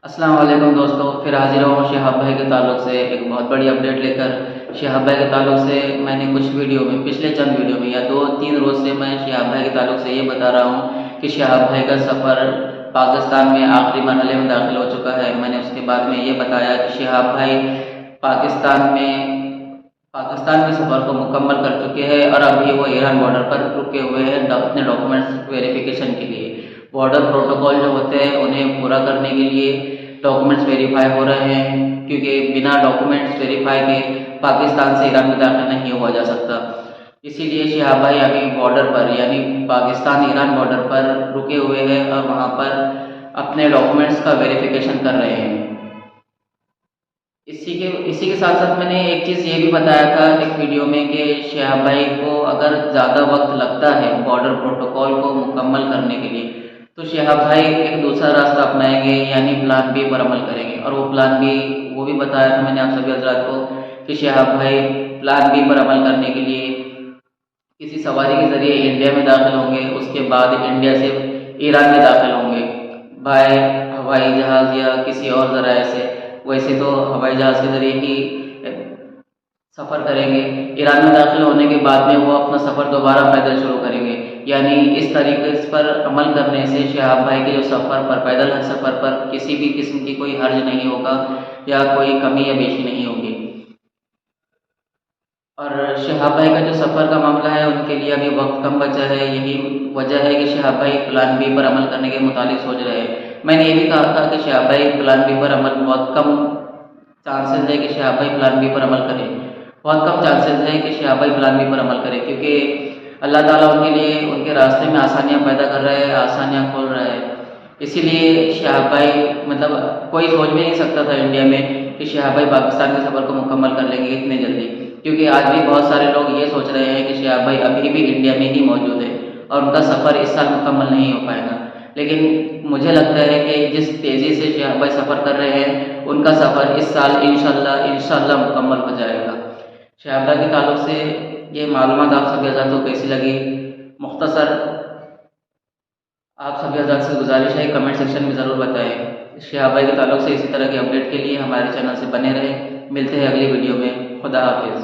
अस्सलाम वालेकुम दोस्तों, फिर हाजिर हूँ शिहाब भाई के ताल्लुक से एक बहुत बड़ी अपडेट लेकर। शिहाब भाई के ताल्लुक से मैंने कुछ वीडियो में, पिछले चंद वीडियो में या 2-3 रोज़ से मैं शिहाब भाई के ताल्लुक से ये बता रहा हूँ कि शिहाब भाई का सफ़र पाकिस्तान में आखिरी मरहले में दाखिल हो चुका है। मैंने उसके बाद में ये बताया कि शिहाब भाई पाकिस्तान में पाकिस्तान के सफ़र को मुकम्मल कर चुके हैं और अभी वो ईरान बॉर्डर पर रुके हुए हैं अपने डॉक्यूमेंट्स वेरिफिकेशन के लिए। बॉर्डर प्रोटोकॉल जो होते हैं उन्हें पूरा करने के लिए डॉक्यूमेंट्स वेरीफाई हो रहे हैं, क्योंकि बिना डॉक्यूमेंट्स वेरीफाई के पाकिस्तान से ईरान में दाखिल नहीं हुआ जा सकता। इसीलिए शिहाब भाई अभी बॉर्डर पर यानी पाकिस्तान ईरान बॉर्डर पर रुके हुए हैं और वहाँ पर अपने डॉक्यूमेंट्स का वेरिफिकेशन कर रहे हैं। इसी के साथ साथ मैंने एक चीज़ ये भी बताया था एक वीडियो में कि शिहाब भाई को अगर ज़्यादा वक्त लगता है बॉर्डर प्रोटोकॉल को मुकम्मल करने के लिए तो शिहाब भाई एक दूसरा रास्ता अपनाएंगे, यानी प्लान बी पर अमल करेंगे। और वो प्लान बी वो भी बताया था मैंने आप सभी हजरात को कि शिहाब भाई प्लान बी पर अमल करने के लिए किसी सवारी के ज़रिए इंडिया में दाखिल होंगे, उसके बाद इंडिया से ईरान में दाखिल होंगे बाय हवाई जहाज़ या किसी और ज़राए से। वैसे तो हवाई जहाज़ के ज़रिए ही सफ़र करेंगे। ईरान में दाखिल होने के बाद में वो अपना सफ़र दोबारा पैदल शुरू करेंगे। यानी इस तरीके पर अमल करने से शिहाब भाई के जो सफ़र पर पैदल सफ़र पर किसी भी किस्म की कोई हर्ज नहीं होगा या कोई कमी या बेशी नहीं होगी। और शिहाब भाई का जो सफ़र का मामला है उनके लिए अभी वक्त कम बचा है, यही वजह है कि शिहाब भाई प्लान बी पर अमल करने के मुतालिक सोच रहे हैं। मैंने ये भी कहा था कि शिहाब भाई प्लान बी पर अमल बहुत कम चांसेस है कि शिहाब भाई प्लान बी पर अमल करें। बहुत कम चांसेस है कि शिहाब भाई प्लान बी पर अमल करें, क्योंकि अल्लाह ताला उनके लिए उनके रास्ते में आसानियाँ पैदा कर रहे हैं, आसानियाँ खोल रहे हैं। इसीलिए शिहाब भाई मतलब कोई सोच भी नहीं सकता था इंडिया में कि शिहाब भाई पाकिस्तान के सफ़र को मुकम्मल कर लेंगे इतने जल्दी, क्योंकि आज भी बहुत सारे लोग ये सोच रहे हैं कि शिहाब भाई अभी भी इंडिया में ही मौजूद है और उनका सफ़र इस साल मुकम्मल नहीं हो पाएगा। लेकिन मुझे लगता है कि जिस तेज़ी से शिहाब भाई सफ़र कर रहे हैं उनका सफ़र इस साल इंशाल्लाह मुकम्मल हो जाएगा। शिहाब भाई के ताल्लुक से ये मालूमात आप सभी हज़रात को कैसी लगी? मुख्तसर आप सभी हज़रात से गुजारिश है कमेंट सेक्शन में ज़रूर बताएं। शिहाब भाई के ताल्लुक से इसी तरह के अपडेट के लिए हमारे चैनल से बने रहें। मिलते हैं अगली वीडियो में। खुदा हाफिज़।